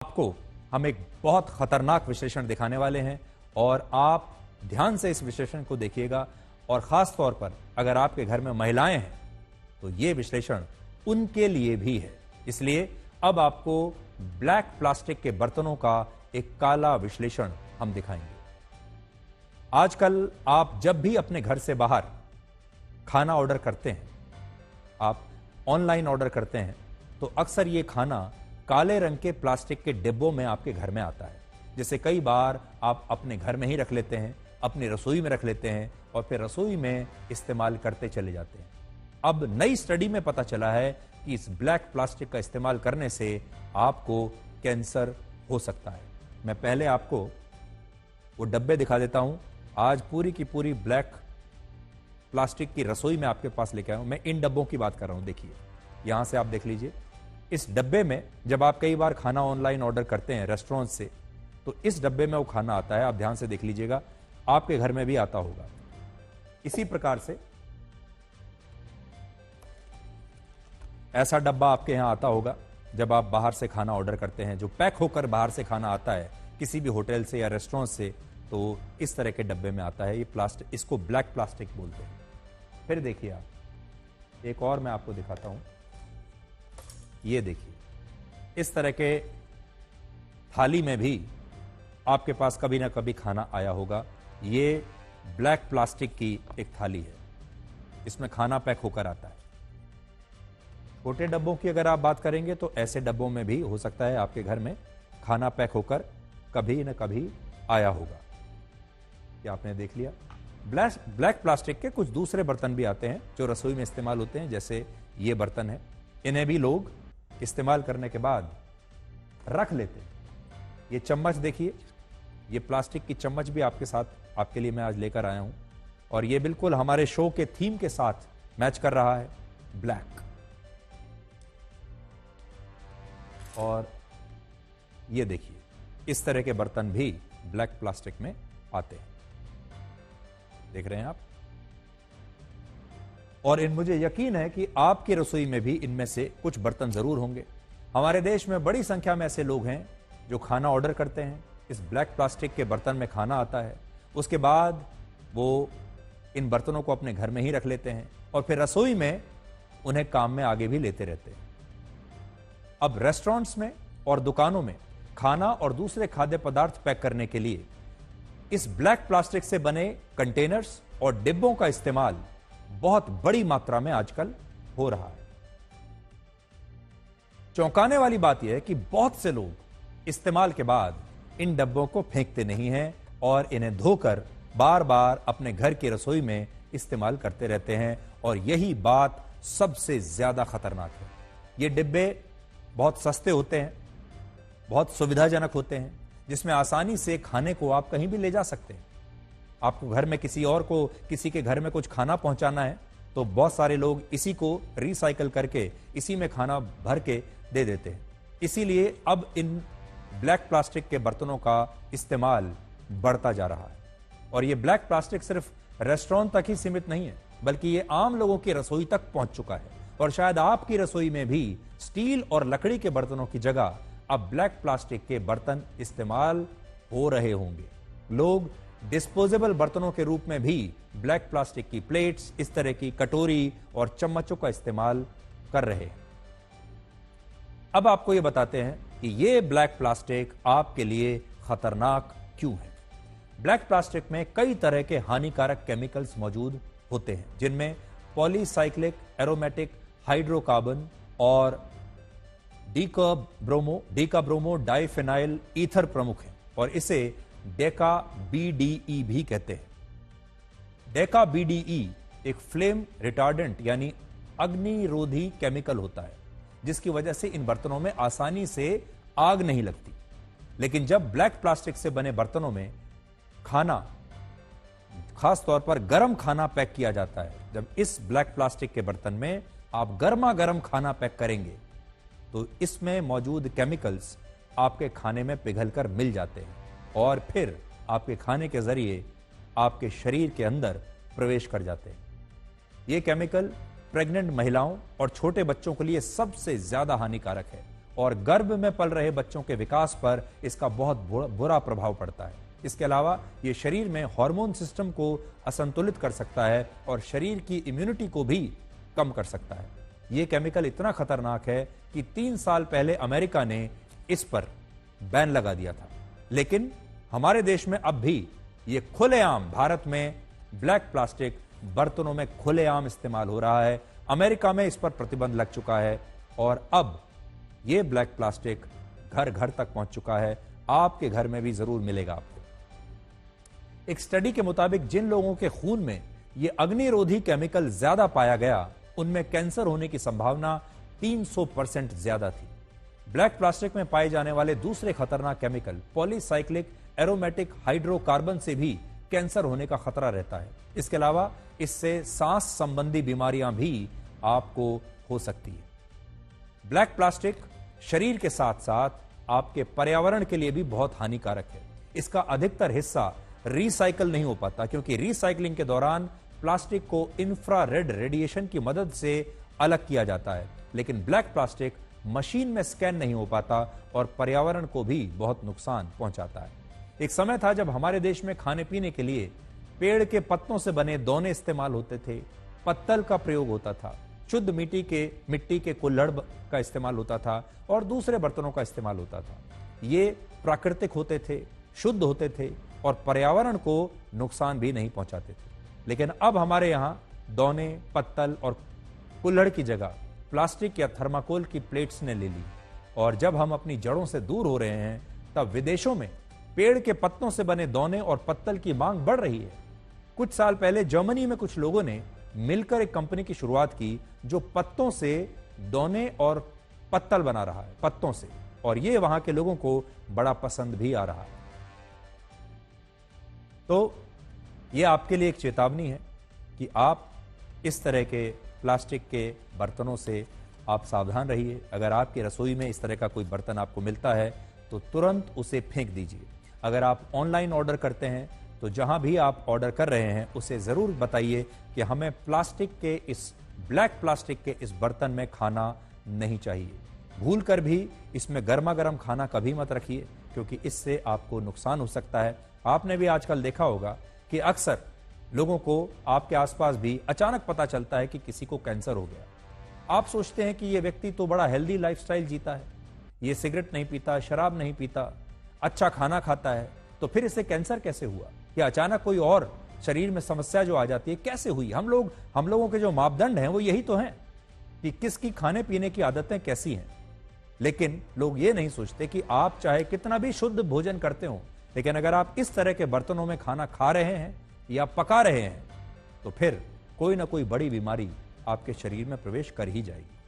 आपको हम एक बहुत खतरनाक विश्लेषण दिखाने वाले हैं और आप ध्यान से इस विश्लेषण को देखिएगा। और खास तौर पर अगर आपके घर में महिलाएं हैं तो यह विश्लेषण उनके लिए भी है। इसलिए अब आपको ब्लैक प्लास्टिक के बर्तनों का एक काला विश्लेषण हम दिखाएंगे। आजकल आप जब भी अपने घर से बाहर खाना ऑर्डर करते हैं, आप ऑनलाइन ऑर्डर करते हैं, तो अक्सर ये खाना काले रंग के प्लास्टिक के डिब्बों में आपके घर में आता है, जिसे कई बार आप अपने घर में ही रख लेते हैं, अपनी रसोई में रख लेते हैं और फिर रसोई में इस्तेमाल करते चले जाते हैं। अब नई स्टडी में पता चला है कि इस ब्लैक प्लास्टिक का इस्तेमाल करने से आपको कैंसर हो सकता है। मैं पहले आपको वो डब्बे दिखा देता हूं। आज पूरी की पूरी ब्लैक प्लास्टिक की रसोई में आपके पास लेके आया हूं। मैं इन डब्बों की बात कर रहा हूं। देखिए, यहां से आप देख लीजिए, इस डब्बे में जब आप कई बार खाना ऑनलाइन ऑर्डर करते हैं रेस्टोरेंट से, तो इस डब्बे में वो खाना आता है। आप ध्यान से देख लीजिएगा, आपके घर में भी आता होगा। इसी प्रकार से ऐसा डब्बा आपके यहां आता होगा जब आप बाहर से खाना ऑर्डर करते हैं, जो पैक होकर बाहर से खाना आता है किसी भी होटल से या रेस्टोरेंट से, तो इस तरह के डब्बे में आता है। ये प्लास्टिक, इसको ब्लैक प्लास्टिक बोलते हैं। फिर देखिए, आप एक और मैं आपको दिखाता हूं। ये देखिए, इस तरह के थाली में भी आपके पास कभी ना कभी खाना आया होगा। ये ब्लैक प्लास्टिक की एक थाली है, इसमें खाना पैक होकर आता है। छोटे डब्बों की अगर आप बात करेंगे तो ऐसे डब्बों में भी हो सकता है आपके घर में खाना पैक होकर कभी न कभी आया होगा। क्या आपने देख लिया? ब्लैक प्लास्टिक के कुछ दूसरे बर्तन भी आते हैं जो रसोई में इस्तेमाल होते हैं, जैसे ये बर्तन है। इन्हें भी लोग इस्तेमाल करने के बाद रख लेते हैं। ये चम्मच देखिए, ये प्लास्टिक की चम्मच भी आपके साथ आपके लिए मैं आज लेकर आया हूं, और ये बिल्कुल हमारे शो के थीम के साथ मैच कर रहा है, ब्लैक। और ये देखिए, इस तरह के बर्तन भी ब्लैक प्लास्टिक में आते हैं। देख रहे हैं आप? और मुझे यकीन है कि आपकी रसोई में भी इनमें से कुछ बर्तन जरूर होंगे। हमारे देश में बड़ी संख्या में ऐसे लोग हैं जो खाना ऑर्डर करते हैं, इस ब्लैक प्लास्टिक के बर्तन में खाना आता है, उसके बाद वो इन बर्तनों को अपने घर में ही रख लेते हैं और फिर रसोई में उन्हें काम में आगे भी लेते रहते हैं। अब रेस्टोरेंट्स में और दुकानों में खाना और दूसरे खाद्य पदार्थ पैक करने के लिए इस ब्लैक प्लास्टिक से बने कंटेनर्स और डिब्बों का इस्तेमाल बहुत बड़ी मात्रा में आजकल हो रहा है। चौंकाने वाली बात यह है कि बहुत से लोग इस्तेमाल के बाद इन डब्बों को फेंकते नहीं हैं और इन्हें धोकर बार बार अपने घर की रसोई में इस्तेमाल करते रहते हैं, और यही बात सबसे ज्यादा खतरनाक है। ये डिब्बे बहुत सस्ते होते हैं, बहुत सुविधाजनक होते हैं, जिसमें आसानी से खाने को आप कहीं भी ले जा सकते हैं। आपको घर में किसी और को, किसी के घर में कुछ खाना पहुंचाना है तो बहुत सारे लोग इसी को रिसाइकल करके इसी में खाना भर के दे देते हैं। इसीलिए अब इन ब्लैक प्लास्टिक के बर्तनों का इस्तेमाल बढ़ता जा रहा है। और ये ब्लैक प्लास्टिक सिर्फ रेस्टोरेंट तक ही सीमित नहीं है, बल्कि ये आम लोगों की रसोई तक पहुंच चुका है। और शायद आपकी रसोई में भी स्टील और लकड़ी के बर्तनों की जगह अब ब्लैक प्लास्टिक के बर्तन इस्तेमाल हो रहे होंगे। लोग डिस्पोजेबल बर्तनों के रूप में भी ब्लैक प्लास्टिक की प्लेट्स, इस तरह की कटोरी और चम्मचों का इस्तेमाल कर रहे हैं। अब आपको यह बताते हैं कि यह ब्लैक प्लास्टिक आपके लिए खतरनाक क्यों है। ब्लैक प्लास्टिक में कई तरह के हानिकारक केमिकल्स मौजूद होते हैं, जिनमें पॉलीसाइक्लिक एरोमेटिक हाइड्रोकार्बन और डीकाब्रोमो डाइफेनाइल ईथर प्रमुख है, और इसे डेका बीडीई भी कहते हैं। डेका बीडीई एक फ्लेम रिटार्डेंट यानी अग्निरोधी केमिकल होता है, जिसकी वजह से इन बर्तनों में आसानी से आग नहीं लगती। लेकिन जब ब्लैक प्लास्टिक से बने बर्तनों में खाना, खास तौर पर गर्म खाना पैक किया जाता है, जब इस ब्लैक प्लास्टिक के बर्तन में आप गर्मा गर्म खाना पैक करेंगे तो इसमें मौजूद केमिकल्स आपके खाने में पिघलकर मिल जाते हैं और फिर आपके खाने के जरिए आपके शरीर के अंदर प्रवेश कर जाते हैं। ये केमिकल प्रेग्नेंट महिलाओं और छोटे बच्चों के लिए सबसे ज्यादा हानिकारक है और गर्भ में पल रहे बच्चों के विकास पर इसका बहुत बुरा प्रभाव पड़ता है। इसके अलावा ये शरीर में हार्मोन सिस्टम को असंतुलित कर सकता है और शरीर की इम्यूनिटी को भी कम कर सकता है। ये केमिकल इतना खतरनाक है कि 3 साल पहले अमेरिका ने इस पर बैन लगा दिया था, लेकिन हमारे देश में अब भी ये खुलेआम भारत में ब्लैक प्लास्टिक बर्तनों में खुलेआम इस्तेमाल हो रहा है। अमेरिका में इस पर प्रतिबंध लग चुका है और अब ये ब्लैक प्लास्टिक घर घर तक पहुंच चुका है। आपके घर में भी जरूर मिलेगा आपको। एक स्टडी के मुताबिक जिन लोगों के खून में ये अग्निरोधी केमिकल ज्यादा पाया गया, उनमें कैंसर होने की संभावना 300% ज्यादा थी। ब्लैक प्लास्टिक में पाए जाने वाले दूसरे खतरनाक केमिकल पॉलीसाइक्लिक एरोमेटिक हाइड्रोकार्बन से भी कैंसर होने का खतरा रहता है। इसके अलावा इससे सांस संबंधी बीमारियां भी आपको हो सकती है। ब्लैक प्लास्टिक शरीर के साथ साथ आपके पर्यावरण के लिए भी बहुत हानिकारक है। इसका अधिकतर हिस्सा रिसाइकल नहीं हो पाता, क्योंकि रिसाइकलिंग के दौरान प्लास्टिक को इंफ्रारेड रेडिएशन की मदद से अलग किया जाता है, लेकिन ब्लैक प्लास्टिक मशीन में स्कैन नहीं हो पाता और पर्यावरण को भी बहुत नुकसान पहुंचाता है। एक समय था जब हमारे देश में खाने पीने के लिए पेड़ के पत्तों से बने दोने इस्तेमाल होते थे, पत्तल का प्रयोग होता था, शुद्ध मिट्टी के कुल्हड़ का इस्तेमाल होता था और दूसरे बर्तनों का इस्तेमाल होता था। ये प्राकृतिक होते थे, शुद्ध होते थे और पर्यावरण को नुकसान भी नहीं पहुंचाते थे। लेकिन अब हमारे यहां दोने, पत्तल और कुल्हड़ की जगह प्लास्टिक या थर्माकोल की प्लेट्स ने ले ली और जब हम अपनी जड़ों से दूर हो रहे हैं, तब विदेशों में पेड़ के पत्तों से बने दोने और पत्तल की मांग बढ़ रही है। कुछ साल पहले जर्मनी में कुछ लोगों ने मिलकर एक कंपनी की शुरुआत की जो पत्तों से दोने और पत्तल बना रहा है, पत्तों से, और ये वहां के लोगों को बड़ा पसंद भी आ रहा है। तो ये आपके लिए एक चेतावनी है कि आप इस तरह के प्लास्टिक के बर्तनों से आप सावधान रहिए। अगर आपकी रसोई में इस तरह का कोई बर्तन आपको मिलता है तो तुरंत उसे फेंक दीजिए। अगर आप ऑनलाइन ऑर्डर करते हैं तो जहां भी आप ऑर्डर कर रहे हैं उसे जरूर बताइए कि हमें ब्लैक प्लास्टिक के इस बर्तन में खाना नहीं चाहिए। भूल कर भी इसमें गर्मा गर्म खाना कभी मत रखिए, क्योंकि इससे आपको नुकसान हो सकता है। आपने भी आजकल देखा होगा कि अक्सर लोगों को आपके आसपास भी अचानक पता चलता है कि किसी को कैंसर हो गया। आप सोचते हैं कि यह व्यक्ति तो बड़ा हेल्दी लाइफस्टाइल जीता है, ये सिगरेट नहीं पीता, शराब नहीं पीता, अच्छा खाना खाता है, तो फिर इसे कैंसर कैसे हुआ? या अचानक कोई और शरीर में समस्या जो आ जाती है कैसे हुई? हम लोगों के जो मापदंड हैं वो यही तो हैं कि किसकी खाने पीने की आदतें कैसी हैं। लेकिन लोग ये नहीं सोचते कि आप चाहे कितना भी शुद्ध भोजन करते हो, लेकिन अगर आप इस तरह के बर्तनों में खाना खा रहे हैं या पका रहे हैं तो फिर कोई ना कोई बड़ी बीमारी आपके शरीर में प्रवेश कर ही जाएगी।